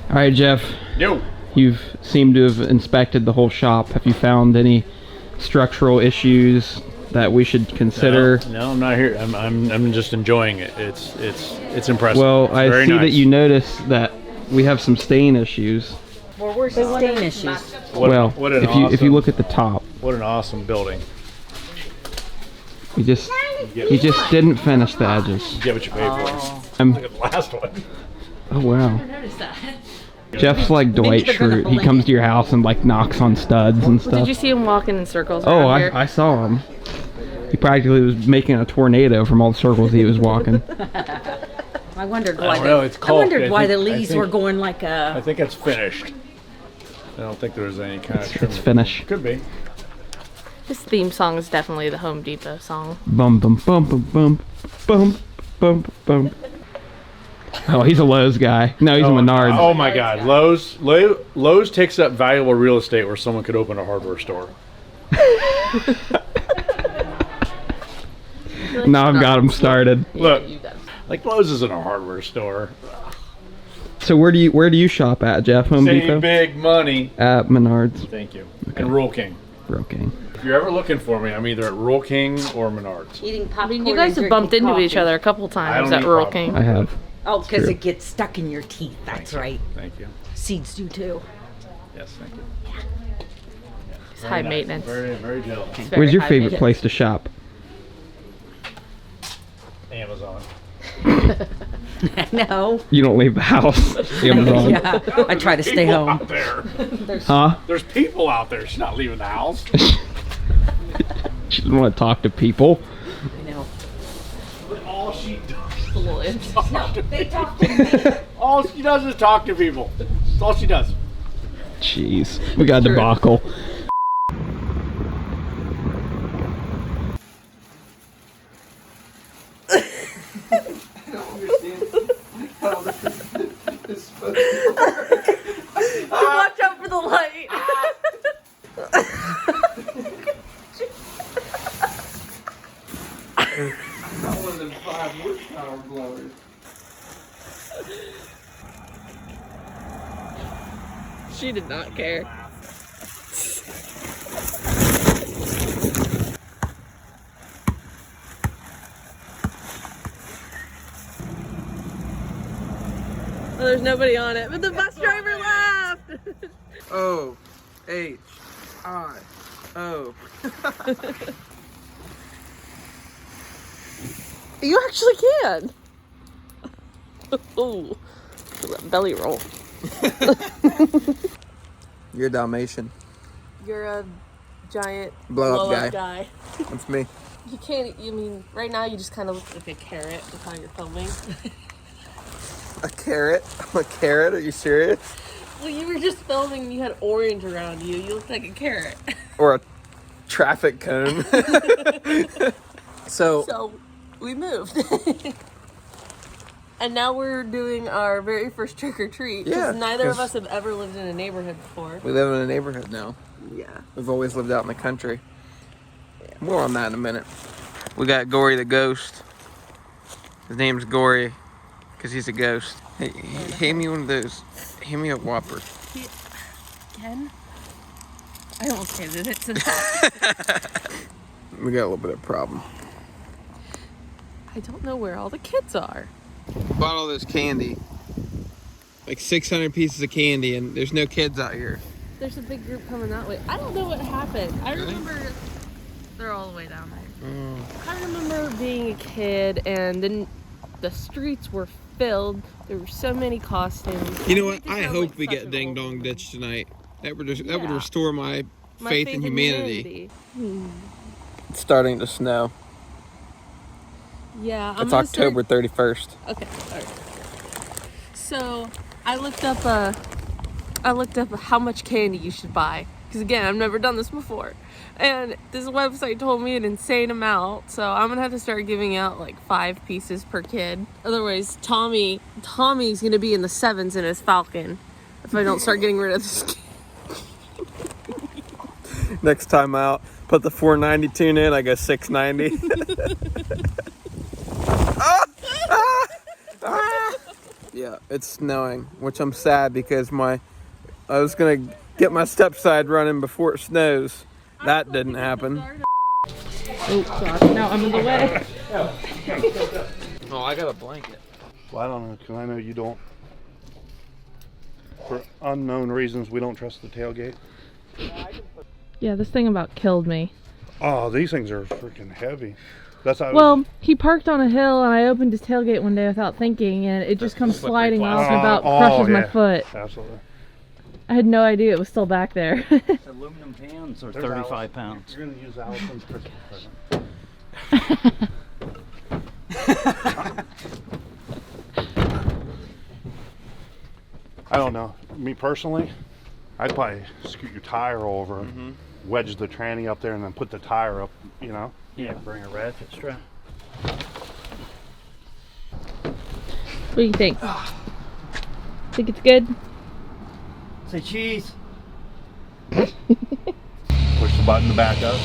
All right, Jeff. Yo. You've seemed to have inspected the whole shop. Have you found any structural issues that we should consider? No, I'm not here. I'm just enjoying it. It's impressive. Well, It's I very see nice. that you notice that we have some stain issues. Well, where's the stain issues? What an if you look at the top, what an awesome building. you just didn't finish the edges. You get what you pay for. Um, Look at the last one. oh wow. I noticed that. Jeff's like Dwight they're gonna Schrute. He blend comes it. to your house and like knocks on studs and stuff. Did you see him walking in circles Oh, around here? I saw him. He practically was making a tornado from all the circles he was walking. I wondered I why. don't know, it's cold. I wondered why the I leaves think- were going like I a. think it's finished. I don't think there was any kind of It's finish. Could be. This theme song is definitely the Home Depot song. Bum bum bum bum bum bum bum bum. Oh, he's a Lowe's guy. No, he's a Menards. Oh my God, Lowe's takes up valuable real estate where someone could open a hardware store. Now I've got him started. Look, You got it. like Lowe's isn't a hardware store. So where do you shop at, Jeff? Home Save Depot? big money. At Menards. Thank you. And Rural King. Okay. If you're ever looking for me, I'm either at Rural King or Menards. Eating popcorn. I mean, you guys and have bumped drinking into each coffee. other a couple times don't at eat Rural popcorn. King. I have. Oh, because true. it gets stuck in your teeth. That's right. Thank you. Seeds do too. Yes, thank you. It's high maintenance. Very, very gentle. It's very Where's your high favorite maintenance. place to shop? Amazon. No. You don't leave the house. Amazon. Yeah. I try to stay People home. out there. Huh? There's people out there. She's not leaving the house. She doesn't want to talk to people. I know. All she does. They talk to me. All she does is talk to people. That's all she does. Jeez. We got a debacle. Watch out for the light. One of them 5 horsepower blowers. She did not care. Oh, there's nobody on it, but the bus driver left. O-H-I-O. You actually can. Ooh, that belly roll. You're a Dalmatian. You're a giant Blow up guy. That's me. You can't. You mean right now you just kind of look like a carrot with how you're filming. A carrot? I'm a carrot? Are you serious? Well, you were just filming and you had orange around you. You looked like a carrot. Or a traffic cone? So, So we moved. And now we're doing our very first trick or treat. Yeah, Because neither of 'cause- us have ever lived in a neighborhood before. we live in a neighborhood now. Yeah. We've always lived out in the country. More on that in a minute. We got Gory the Ghost. His name's Gory because he's a ghost. Hey, hand me one of those. Hand me a Whopper. Again? I almost handed it to them. We got a little bit of a problem. I don't know where all the kids are. Bought all this candy. Like 600 pieces of candy, and there's no kids out here. There's a big group coming that way. I don't know what happened. I remember they're all the way down there. I remember being a kid and then the streets were filled. There were so many costumes. You know what? It I sounds hope like we such get an Ding old Dong movie. Ditch tonight. That would Yeah. restore my My faith in humanity. humanity. It's starting to snow. Yeah, I'm It's gonna October 31st. Okay, alright. So I looked up how much candy you should buy. Because again, I've never done this before. And this website told me an insane amount. So I'm gonna have to start giving out like 5 pieces per kid. Otherwise, Tommy's gonna be in the 7s in his Falcon if I don't start getting rid of this kid. Next time out, put the 490 tune in, I go 690. Yeah, it's snowing, which I'm sad because I was gonna get my stepside running before it snows. That didn't happen. Oh gosh, now I'm in the way. Oh, I got a blanket. Well, I don't know, because I know you don't. For unknown reasons, we don't trust the tailgate. Yeah, this thing about killed me. Oh, these things are freaking heavy. That's how. Well, he parked on a hill and I opened his tailgate one day without thinking and it just comes sliding off and about crushes my foot. Absolutely. I had no idea it was still back there. Aluminum pans are There's 35 Allison. pounds. You're going to use Allison's Christmas present. I don't know. Me personally, I'd probably scoot your tire over, wedge the tranny up there, and then put the tire up, you know? Yeah, bring a ratchet strap. What do you think? Think it's good? Say cheese. Push the button to back up.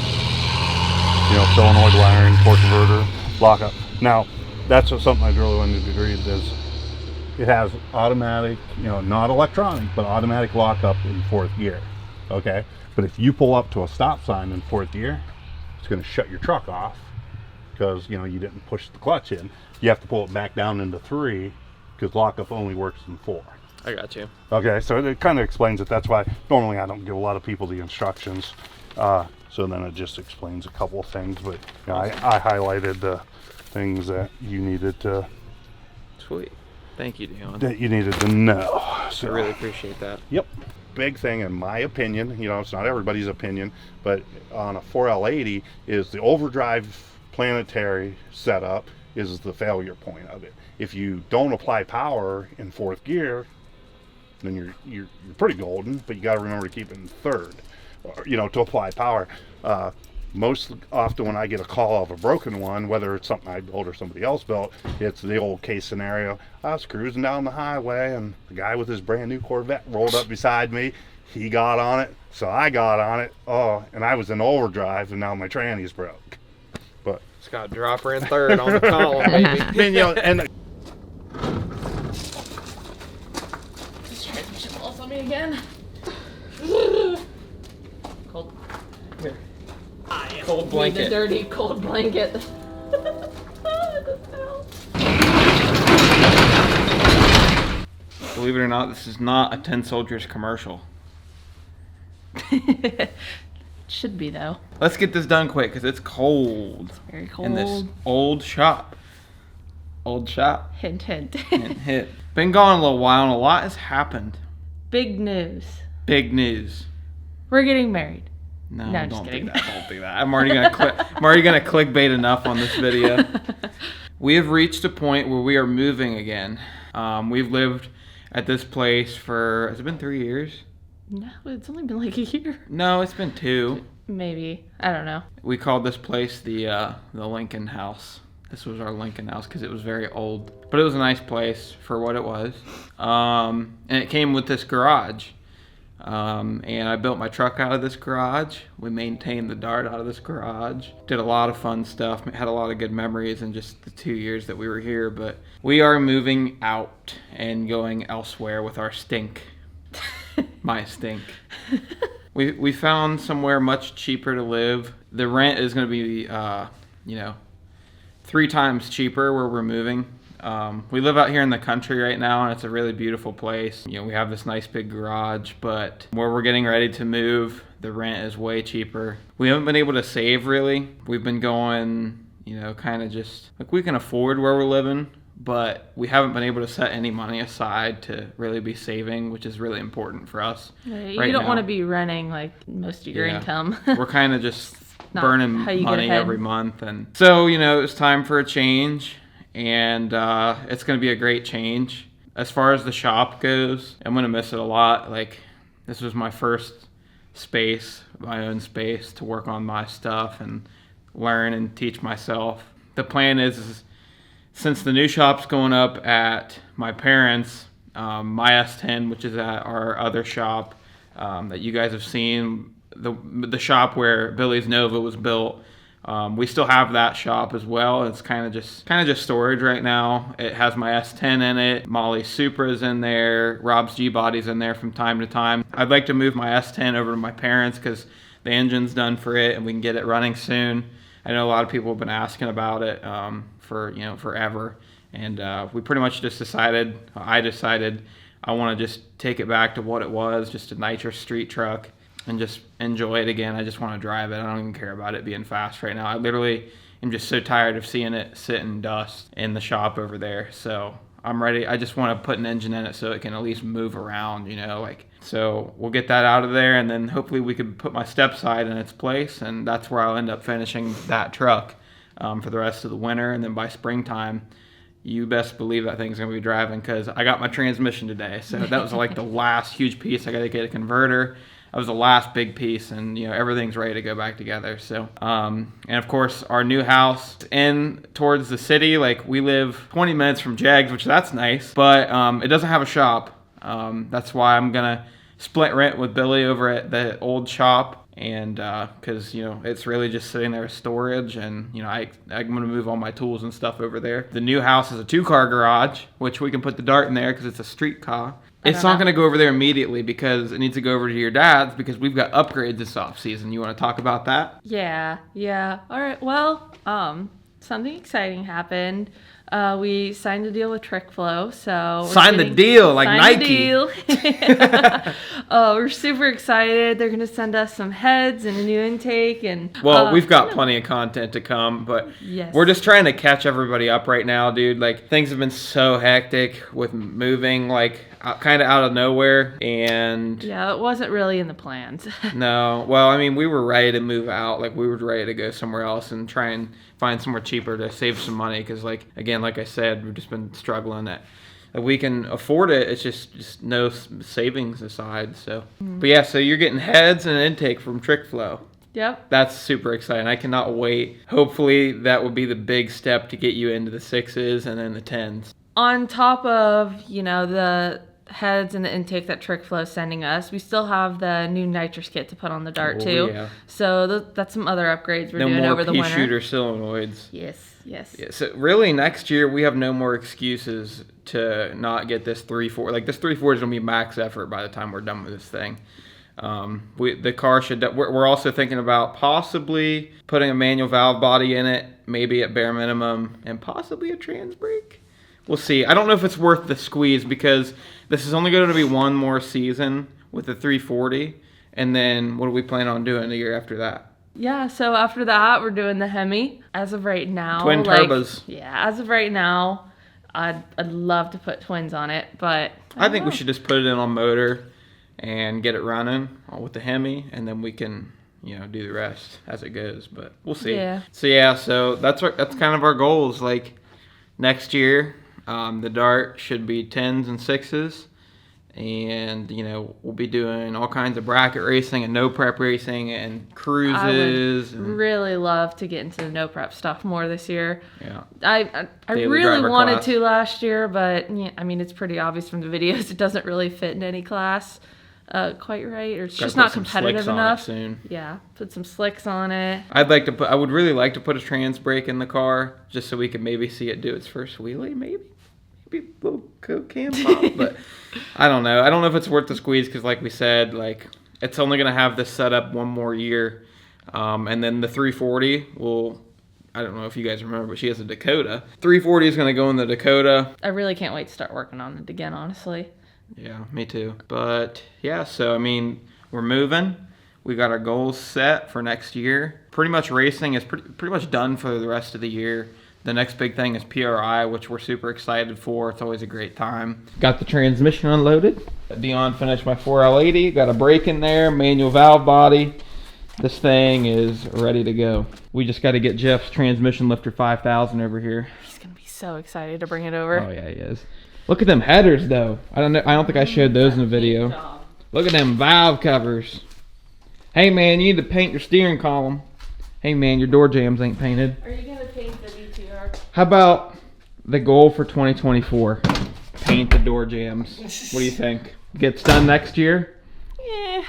You know, solenoid wiring, torque converter, lock up. Now, that's something I really wanted to agree with is it has automatic, you know, not electronic, but automatic lockup in fourth gear. Okay? But if you pull up to a stop sign in fourth gear, it's going to shut your truck off because, you know, you didn't push the clutch in. You have to pull it back down into 3 because lockup only works in 4. I got you. Okay, so it kind of explains it. That's why normally I don't give a lot of people the instructions. So then it just explains a couple of things. But you know, I highlighted the things that you needed to Sweet. Thank you, Dion. to know. So, I really appreciate that. Yep. Big thing in my opinion, you know, it's not everybody's opinion, but on a 4L80 is the overdrive planetary setup is the failure point of it. If you don't apply power in fourth gear, then you're pretty golden, but you got to remember to keep it in third, you know, to apply power. Most often when I get a call of a broken one, whether it's something I built or somebody else built, it's the old case scenario. I was cruising down the highway and the guy with his brand new Corvette rolled up beside me. He got on it, so I got on it. Oh, and I was in overdrive and now my tranny's broke. But It's got a dropper in third on the column, baby. then, you know, and This transmission falls on me again. Cold. Here. The Cold blanket. dirty cold blanket. Believe it or not, this is not a Tin Soldiers commercial. Should be though. Let's get this done quick because it's cold Very cold. in this old shop. Old shop. Hint, hint. And hit. Been gone a little while and a lot has happened. Big news. Big news. We're getting married. No, No, I'm just don't kidding. do that. Don't do that. I'm already gonna clickbait enough on this video. We have reached a point where we are moving again. We've lived at this place for, has it been 3 years? No, it's only been like a year. No, it's been 2. Maybe. I don't know. We called this place the Lincoln House. This was our Lincoln House because it was very old, but it was a nice place for what it was. And it came with this garage. And I built my truck out of this garage. We maintained the Dart out of this garage. Did a lot of fun stuff. Had a lot of good memories in just the 2 years that we were here. But we are moving out and going elsewhere with our stink. My stink. We found somewhere much cheaper to live. The rent is going to be, 3 times cheaper where we're moving. We live out here in the country right now, and it's a really beautiful place. You know, we have this nice big garage, but where we're getting ready to move, the rent is way cheaper. We haven't been able to save really. We've been going, kind of just like we can afford where we're living, but we haven't been able to set any money aside to really be saving, which is really important for us. You right don't now. want to be running like most of your Yeah. income. We're kind of just Not burning how you get money ahead. every month, and so it's time for a change, and it's going to be a great change. As far as the shop goes, I'm going to miss it a lot. Like, this was my first space, my own space to work on my stuff and learn and teach myself. The plan is since the new shop's going up at my parents', my S10, which is at our other shop that you guys have seen, the shop where Billy's Nova was built, We still have that shop as well. It's kind of just storage right now. It has my S10 in it. Molly's Supra's in there. Rob's G-Body's in there from time to time. I'd like to move my S10 over to my parents because the engine's done for it and we can get it running soon. I know a lot of people have been asking about it for forever. And we pretty much just decided, I want to just take it back to what it was, just a nitrous street truck, and just enjoy it again. I just want to drive it. I don't even care about it being fast right now. I literally am just so tired of seeing it sit in dust in the shop over there. So I'm ready. I just want to put an engine in it so it can at least move around, so we'll get that out of there, and then hopefully we could put my step side in its place, and that's where I'll end up finishing that truck for the rest of the winter. And then by springtime, you best believe that thing's gonna be driving, because I got my transmission today. So that was like the last huge piece. I got to get a converter. That was the last big piece, and everything's ready to go back together. So and of course our new house in towards the city. Like, we live 20 minutes from Jags, which that's nice, but it doesn't have a shop. That's why I'm gonna split rent with Billy over at the old shop, and because it's really just sitting there as storage, and I'm gonna move all my tools and stuff over there. The new house is a 2-car garage, which we can put the Dart in there because it's a street car. It's not going to go over there immediately because it needs to go over to your dad's, because we've got upgrades this off season. You want to talk about that? Yeah. All right. Well, something exciting happened. We signed a deal with TrickFlow, so Signed the deal like Nike. We're super excited. They're gonna send us some heads and a new intake, and we've got plenty of content to come, but yes. We're just trying to catch everybody up right now, dude. Like, things have been so hectic with moving, like kind of out of nowhere, and yeah, it wasn't really in the plans. no. Well, I mean, we were ready to move out. Like, we were ready to go somewhere else and try and find somewhere cheaper to save some money, because, like, again, like I said, we've just been struggling that we can afford it. It's just no savings aside. So, But yeah, so you're getting heads and an intake from TrickFlow. Yep. That's super exciting. I cannot wait. Hopefully that will be the big step to get you into the 6s and then the 10s. On top of, the heads and the intake that TrickFlow is sending us, we still have the new nitrous kit to put on the Dart too. Yeah. So that's some other upgrades we're doing more over the winter. Pea-shooter solenoids. Yes. Yeah, so really next year we have no more excuses to not get this 3.4. Like, this 3.4 is going to be max effort by the time we're done with this thing. The car should. We're also thinking about possibly putting a manual valve body in it, maybe at bare minimum, and possibly a trans brake. We'll see. I don't know if it's worth the squeeze, because this is only going to be one more season with the 340, and then what do we plan on doing the year after that? Yeah, so after that, we're doing the Hemi. As of right now, Twin turbos. Yeah, as of right now, I'd love to put twins on it, but I think we should just put it in on motor and get it running with the Hemi, and then we can, do the rest as it goes. But we'll see. Yeah. So that's kind of our goals. Like, next year, the Dart should be 10s and 6s. And we'll be doing all kinds of bracket racing and no prep racing and cruises. I would really love to get into the no prep stuff more this year. Yeah, I Daily really driver wanted class. to last year, but it's pretty obvious from the videos it doesn't really fit in any class quite right, or it's Gotta just put not some competitive slicks on it enough. soon. Yeah, put some slicks on it. I would really like to put a trans brake in the car, just so we could maybe see it do its first wheelie, maybe a little cocaine pop, but I don't know. I don't know if it's worth the squeeze, because like we said, like, it's only going to have this set up one more year, and then the 340 will, I don't know if you guys remember, but she has a Dakota. 340 is going to go in the Dakota. I really can't wait to start working on it again, honestly. Yeah, me too. But yeah, so I mean, we're moving. We got our goals set for next year. Pretty much racing is pretty much done for the rest of the year. The next big thing is PRI, which we're super excited for. It's always a great time. Got the transmission unloaded. Dion finished my 4L80. Got a brake in there, manual valve body. This thing is ready to go. We just got to get Jeff's transmission lifter 5000 over here. He's gonna be so excited to bring it over. Oh yeah, he is. Look at them headers though. I don't think I showed those in the video. Look at them valve covers. Hey man, you need to paint your steering column. Hey man, your door jambs ain't painted. Are you gonna paint the DTR? How about the goal for 2024? Paint the door jambs. What do you think? Gets done next year? Yeah.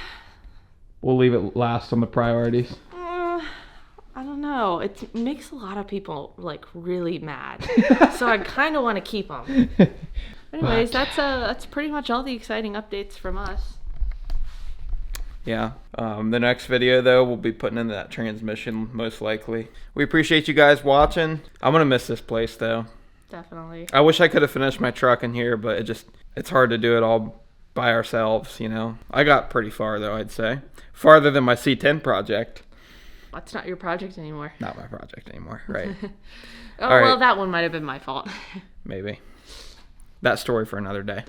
We'll leave it last on the priorities. I don't know. know. It makes a lot of people like really mad. So I kind of want to keep them. Anyways, that's pretty much all the exciting updates from us. Yeah. The next video, though, we'll be putting in that transmission, most likely. We appreciate you guys watching. I'm going to miss this place, though. Definitely. I wish I could have finished my truck in here, but it's hard to do it all by ourselves, you know. I got pretty far, though, I'd say. Farther than my C10 project. That's not your project anymore. Not my project anymore, right? Oh, All right. well, that one might have been my fault. Maybe. That story for another day.